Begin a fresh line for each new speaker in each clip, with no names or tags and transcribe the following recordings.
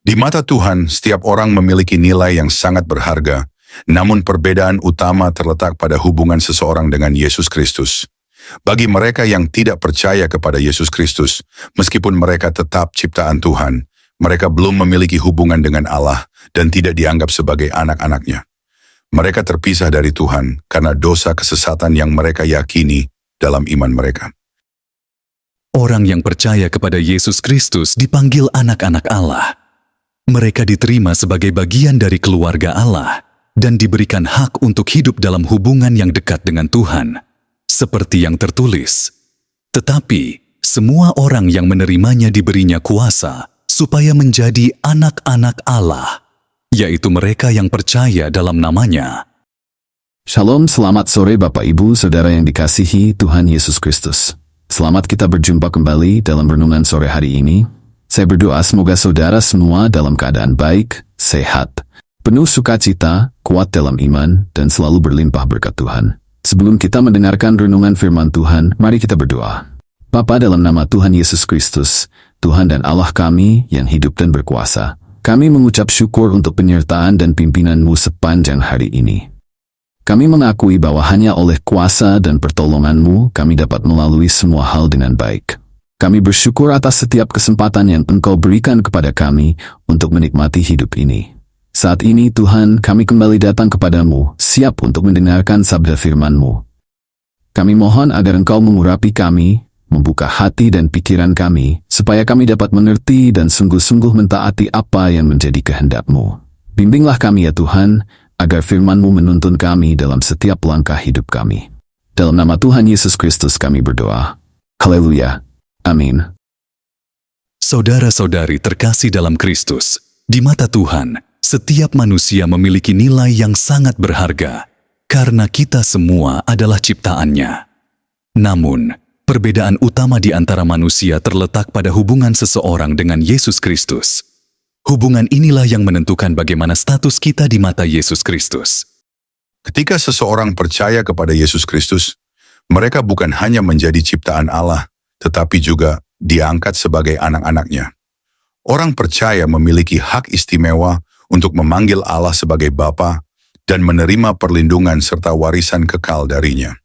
Di mata Tuhan, setiap orang memiliki nilai yang sangat berharga, namun perbedaan utama terletak pada hubungan seseorang dengan Yesus Kristus. Bagi mereka yang tidak percaya kepada Yesus Kristus, meskipun mereka tetap ciptaan Tuhan, mereka belum memiliki hubungan dengan Allah dan tidak dianggap sebagai anak-anaknya. Mereka terpisah dari Tuhan karena dosa kesesatan yang mereka yakini dalam iman mereka.
Orang yang percaya kepada Yesus Kristus dipanggil anak-anak Allah. Mereka diterima sebagai bagian dari keluarga Allah dan diberikan hak untuk hidup dalam hubungan yang dekat dengan Tuhan, seperti yang tertulis. Tetapi, semua orang yang menerimanya diberinya kuasa supaya menjadi anak-anak Allah, yaitu mereka yang percaya dalam namanya.
Shalom, selamat sore Bapak Ibu Saudara yang dikasihi Tuhan Yesus Kristus. Selamat kita berjumpa kembali dalam renungan sore hari ini. Saya berdoa semoga saudara semua dalam keadaan baik, sehat, penuh sukacita, kuat dalam iman, dan selalu berlimpah berkat Tuhan. Sebelum kita mendengarkan renungan firman Tuhan, mari kita berdoa. Bapa, dalam nama Tuhan Yesus Kristus, Tuhan dan Allah kami yang hidup dan berkuasa, kami mengucap syukur untuk penyertaan dan pimpinan-Mu sepanjang hari ini. Kami mengakui bahwa hanya oleh kuasa dan pertolongan-Mu kami dapat melalui semua hal dengan baik. Kami bersyukur atas setiap kesempatan yang Engkau berikan kepada kami untuk menikmati hidup ini. Saat ini Tuhan, kami kembali datang kepadamu, siap untuk mendengarkan sabda firman-Mu. Kami mohon agar Engkau mengurapi kami, membuka hati dan pikiran kami, supaya kami dapat mengerti dan sungguh-sungguh mentaati apa yang menjadi kehendak-Mu. Bimbinglah kami ya Tuhan, agar firman-Mu menuntun kami dalam setiap langkah hidup kami. Dalam nama Tuhan Yesus Kristus kami berdoa. Haleluya. Amin.
Saudara-saudari terkasih dalam Kristus, di mata Tuhan, setiap manusia memiliki nilai yang sangat berharga, karena kita semua adalah ciptaan-Nya. Namun, perbedaan utama di antara manusia terletak pada hubungan seseorang dengan Yesus Kristus. Hubungan inilah yang menentukan bagaimana status kita di mata Yesus Kristus.
Ketika seseorang percaya kepada Yesus Kristus, mereka bukan hanya menjadi ciptaan Allah, tetapi juga diangkat sebagai anak-anaknya. Orang percaya memiliki hak istimewa untuk memanggil Allah sebagai Bapa dan menerima perlindungan serta warisan kekal darinya.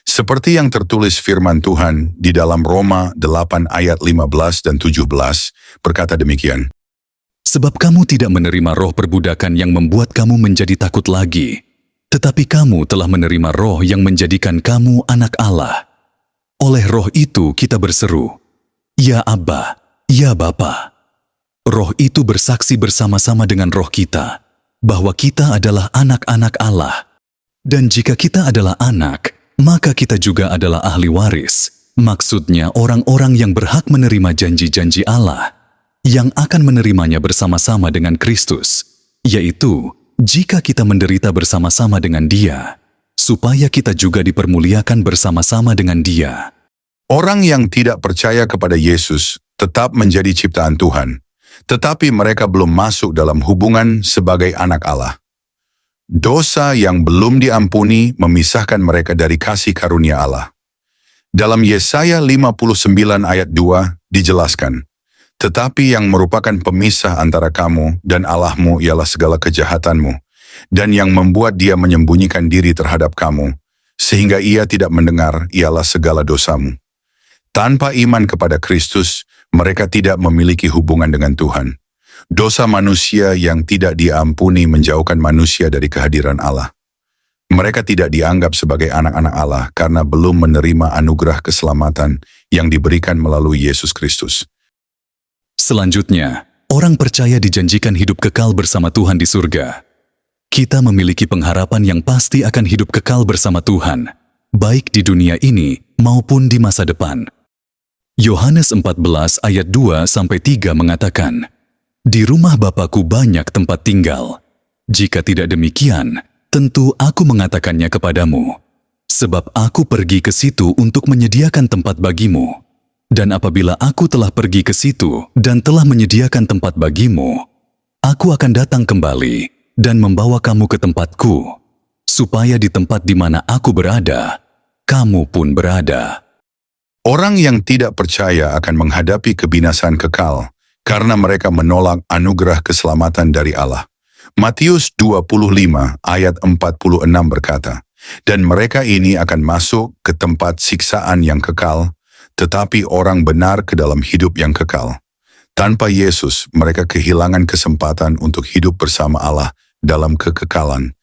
Seperti yang tertulis firman Tuhan di dalam Roma 8 ayat 15 dan 17, berkata demikian.
Sebab kamu tidak menerima roh perbudakan yang membuat kamu menjadi takut lagi, tetapi kamu telah menerima roh yang menjadikan kamu anak Allah. Oleh roh itu kita berseru, Ya Abba, Ya Bapa. Roh itu bersaksi bersama-sama dengan roh kita, bahwa kita adalah anak-anak Allah. Dan jika kita adalah anak, maka kita juga adalah ahli waris. Maksudnya orang-orang yang berhak menerima janji-janji Allah, yang akan menerimanya bersama-sama dengan Kristus, yaitu jika kita menderita bersama-sama dengan Dia, supaya kita juga dipermuliakan bersama-sama dengan Dia.
Orang yang tidak percaya kepada Yesus tetap menjadi ciptaan Tuhan, tetapi mereka belum masuk dalam hubungan sebagai anak Allah. Dosa yang belum diampuni memisahkan mereka dari kasih karunia Allah. Dalam Yesaya 59 ayat 2 dijelaskan, tetapi yang merupakan pemisah antara kamu dan Allahmu ialah segala kejahatanmu, dan yang membuat Dia menyembunyikan diri terhadap kamu, sehingga Ia tidak mendengar ialah segala dosamu. Tanpa iman kepada Kristus, mereka tidak memiliki hubungan dengan Tuhan. Dosa manusia yang tidak diampuni menjauhkan manusia dari kehadiran Allah. Mereka tidak dianggap sebagai anak-anak Allah karena belum menerima anugerah keselamatan yang diberikan melalui Yesus Kristus.
Selanjutnya, orang percaya dijanjikan hidup kekal bersama Tuhan di surga. Kita memiliki pengharapan yang pasti akan hidup kekal bersama Tuhan, baik di dunia ini maupun di masa depan. Yohanes 14 ayat 2-3 mengatakan, Di rumah Bapa-Ku banyak tempat tinggal. Jika tidak demikian, tentu Aku mengatakannya kepadamu. Sebab Aku pergi ke situ untuk menyediakan tempat bagimu. Dan apabila Aku telah pergi ke situ dan telah menyediakan tempat bagimu, Aku akan datang kembali dan membawa kamu ke tempatku, supaya di tempat di mana Aku berada, kamu pun berada.
Orang yang tidak percaya akan menghadapi kebinasaan kekal karena mereka menolak anugerah keselamatan dari Allah. Matius 25 ayat 46 berkata, "Dan mereka ini akan masuk ke tempat siksaan yang kekal, tetapi orang benar ke dalam hidup yang kekal." Tanpa Yesus, mereka kehilangan kesempatan untuk hidup bersama Allah dalam kekekalan.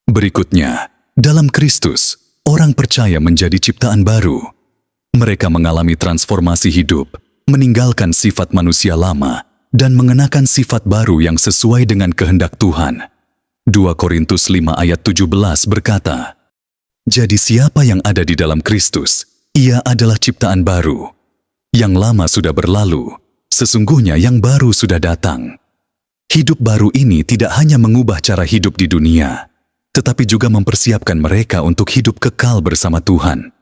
Berikutnya, dalam Kristus, orang percaya menjadi ciptaan baru. Mereka mengalami transformasi hidup, meninggalkan sifat manusia lama, dan mengenakan sifat baru yang sesuai dengan kehendak Tuhan. 2 Korintus 5 ayat 17 berkata, "Jadi siapa yang ada di dalam Kristus, ia adalah ciptaan baru. Yang lama sudah berlalu, sesungguhnya yang baru sudah datang." Hidup baru ini tidak hanya mengubah cara hidup di dunia, tetapi juga mempersiapkan mereka untuk hidup kekal bersama Tuhan.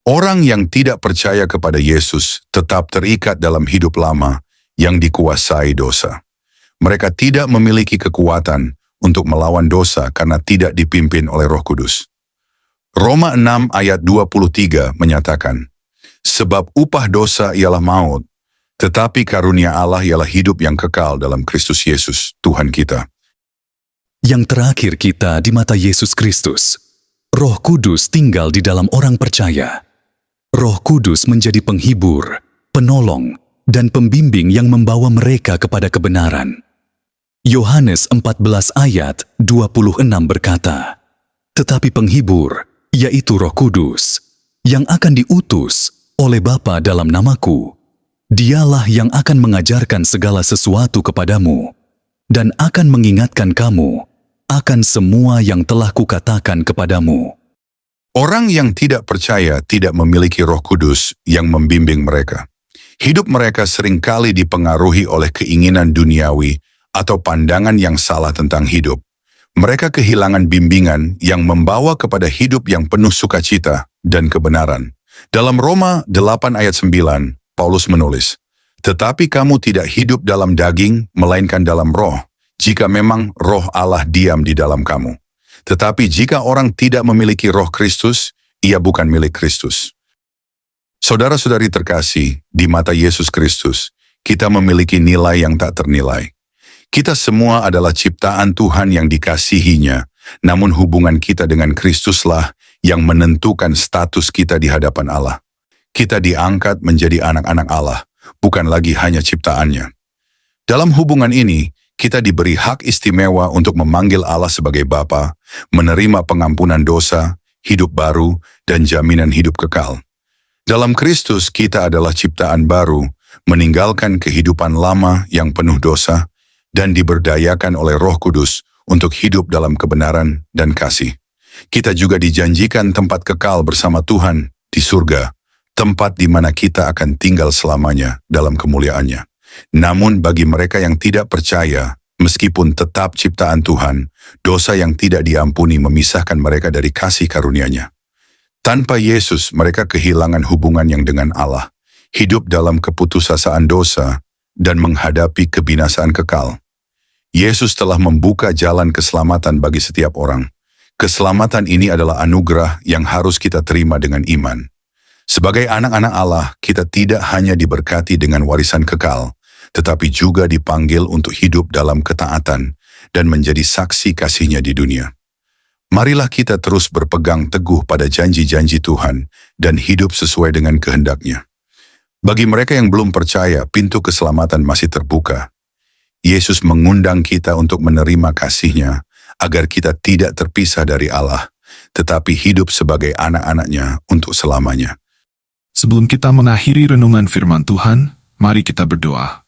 Orang yang tidak percaya kepada Yesus tetap terikat dalam hidup lama yang dikuasai dosa. Mereka tidak memiliki kekuatan untuk melawan dosa karena tidak dipimpin oleh Roh Kudus. Roma 6 ayat 23 menyatakan, "Sebab upah dosa ialah maut, tetapi karunia Allah ialah hidup yang kekal dalam Kristus Yesus, Tuhan kita."
Yang terakhir kita di mata Yesus Kristus, Roh Kudus tinggal di dalam orang percaya. Roh Kudus menjadi penghibur, penolong, dan pembimbing yang membawa mereka kepada kebenaran. Yohanes 14 ayat 26 berkata, "Tetapi penghibur, yaitu Roh Kudus, yang akan diutus oleh Bapa dalam namaku, Dialah yang akan mengajarkan segala sesuatu kepadamu, dan akan mengingatkan kamu akan semua yang telah kukatakan kepadamu."
Orang yang tidak percaya tidak memiliki Roh Kudus yang membimbing mereka. Hidup mereka seringkali dipengaruhi oleh keinginan duniawi atau pandangan yang salah tentang hidup. Mereka kehilangan bimbingan yang membawa kepada hidup yang penuh sukacita dan kebenaran. Dalam Roma 8 ayat 9, Paulus menulis, "Tetapi kamu tidak hidup dalam daging, melainkan dalam roh, jika memang roh Allah diam di dalam kamu. Tetapi jika orang tidak memiliki roh Kristus, ia bukan milik Kristus." Saudara-saudari terkasih, di mata Yesus Kristus, kita memiliki nilai yang tak ternilai. Kita semua adalah ciptaan Tuhan yang dikasihinya, namun hubungan kita dengan Kristuslah yang menentukan status kita di hadapan Allah. Kita diangkat menjadi anak-anak Allah, bukan lagi hanya ciptaannya. Dalam hubungan ini, kita diberi hak istimewa untuk memanggil Allah sebagai Bapa, menerima pengampunan dosa, hidup baru, dan jaminan hidup kekal. Dalam Kristus kita adalah ciptaan baru, meninggalkan kehidupan lama yang penuh dosa, dan diberdayakan oleh Roh Kudus untuk hidup dalam kebenaran dan kasih. Kita juga dijanjikan tempat kekal bersama Tuhan di surga, tempat di mana kita akan tinggal selamanya dalam kemuliaannya. Namun bagi mereka yang tidak percaya, meskipun tetap ciptaan Tuhan, dosa yang tidak diampuni memisahkan mereka dari kasih karunia-Nya. Tanpa Yesus, mereka kehilangan hubungan yang dengan Allah, hidup dalam keputusasaan dosa, dan menghadapi kebinasaan kekal. Yesus telah membuka jalan keselamatan bagi setiap orang. Keselamatan ini adalah anugerah yang harus kita terima dengan iman. Sebagai anak-anak Allah, kita tidak hanya diberkati dengan warisan kekal, tetapi juga dipanggil untuk hidup dalam ketaatan dan menjadi saksi kasih-Nya di dunia. Marilah kita terus berpegang teguh pada janji-janji Tuhan dan hidup sesuai dengan kehendak-Nya. Bagi mereka yang belum percaya, pintu keselamatan masih terbuka. Yesus mengundang kita untuk menerima kasih-Nya agar kita tidak terpisah dari Allah, tetapi hidup sebagai anak-anak-Nya untuk selamanya.
Sebelum kita mengakhiri renungan firman Tuhan, mari kita berdoa.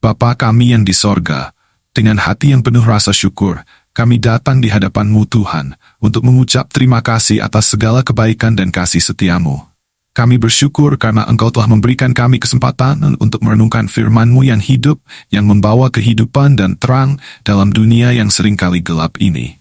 Bapa kami yang di sorga, dengan hati yang penuh rasa syukur, kami datang di hadapan-Mu Tuhan, untuk mengucap terima kasih atas segala kebaikan dan kasih setia-Mu. Kami bersyukur karena Engkau telah memberikan kami kesempatan untuk merenungkan firman-Mu yang hidup, yang membawa kehidupan dan terang dalam dunia yang seringkali gelap ini.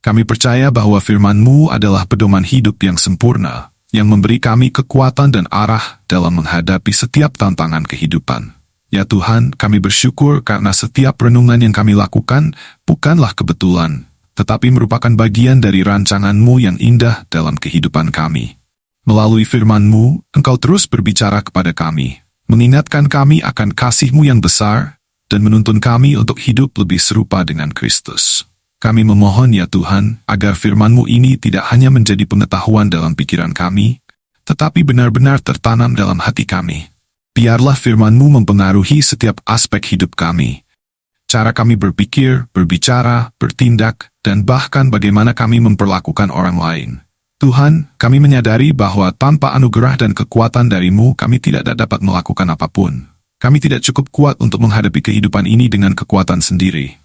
Kami percaya bahwa firman-Mu adalah pedoman hidup yang sempurna, yang memberi kami kekuatan dan arah dalam menghadapi setiap tantangan kehidupan. Ya Tuhan, kami bersyukur karena setiap renungan yang kami lakukan bukanlah kebetulan, tetapi merupakan bagian dari rancangan-Mu yang indah dalam kehidupan kami. Melalui firman-Mu, Engkau terus berbicara kepada kami, mengingatkan kami akan kasih-Mu yang besar, dan menuntun kami untuk hidup lebih serupa dengan Kristus. Kami memohon ya Tuhan, agar firman-Mu ini tidak hanya menjadi pengetahuan dalam pikiran kami, tetapi benar-benar tertanam dalam hati kami. Biarlah firman-Mu mempengaruhi setiap aspek hidup kami. Cara kami berpikir, berbicara, bertindak, dan bahkan bagaimana kami memperlakukan orang lain. Tuhan, kami menyadari bahwa tanpa anugerah dan kekuatan dari-Mu, kami tidak dapat melakukan apapun. Kami tidak cukup kuat untuk menghadapi kehidupan ini dengan kekuatan sendiri.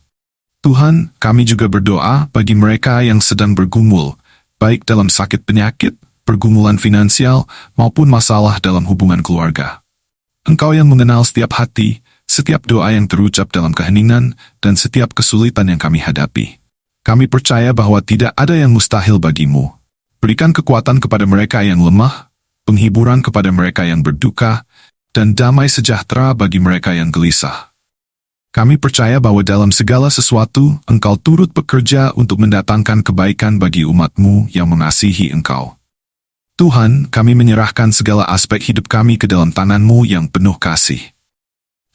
Tuhan, kami juga berdoa bagi mereka yang sedang bergumul, baik dalam sakit penyakit, pergumulan finansial, maupun masalah dalam hubungan keluarga. Engkau yang mengenal setiap hati, setiap doa yang terucap dalam keheningan, dan setiap kesulitan yang kami hadapi. Kami percaya bahwa tidak ada yang mustahil bagi-Mu. Berikan kekuatan kepada mereka yang lemah, penghiburan kepada mereka yang berduka, dan damai sejahtera bagi mereka yang gelisah. Kami percaya bahwa dalam segala sesuatu, Engkau turut bekerja untuk mendatangkan kebaikan bagi umat-Mu yang mengasihi Engkau. Tuhan, kami menyerahkan segala aspek hidup kami ke dalam tangan-Mu yang penuh kasih.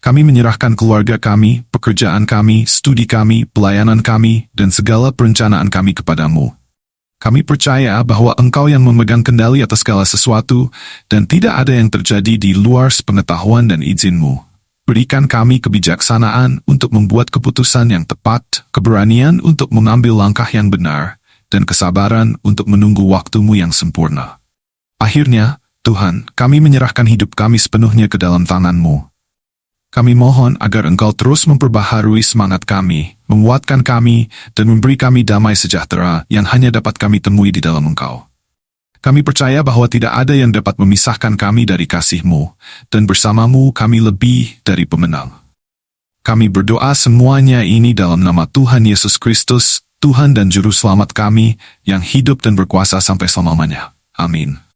Kami menyerahkan keluarga kami, pekerjaan kami, studi kami, pelayanan kami, dan segala perencanaan kami kepadamu. Kami percaya bahwa Engkau yang memegang kendali atas segala sesuatu, dan tidak ada yang terjadi di luar sepengetahuan dan izin-Mu. Berikan kami kebijaksanaan untuk membuat keputusan yang tepat, keberanian untuk mengambil langkah yang benar, dan kesabaran untuk menunggu waktu-Mu yang sempurna. Akhirnya, Tuhan, kami menyerahkan hidup kami sepenuhnya ke dalam tangan-Mu. Kami mohon agar Engkau terus memperbaharui semangat kami, menguatkan kami, dan memberi kami damai sejahtera yang hanya dapat kami temui di dalam Engkau. Kami percaya bahwa tidak ada yang dapat memisahkan kami dari kasih-Mu, dan bersama-Mu kami lebih dari pemenang. Kami berdoa semuanya ini dalam nama Tuhan Yesus Kristus, Tuhan dan Juru Selamat kami, yang hidup dan berkuasa sampai selama-lamanya. Amin.